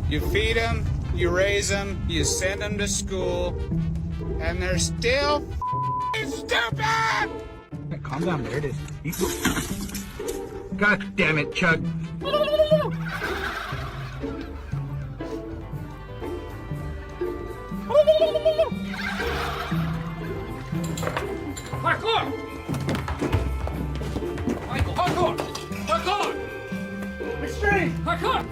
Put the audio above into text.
You feed them, you raise them, you send them to school, and they're still stupid! Hey, calm down, there it is. God damn it, Chuck. Parkour! Michael, parkour! Parkour! Restrain! Parkour!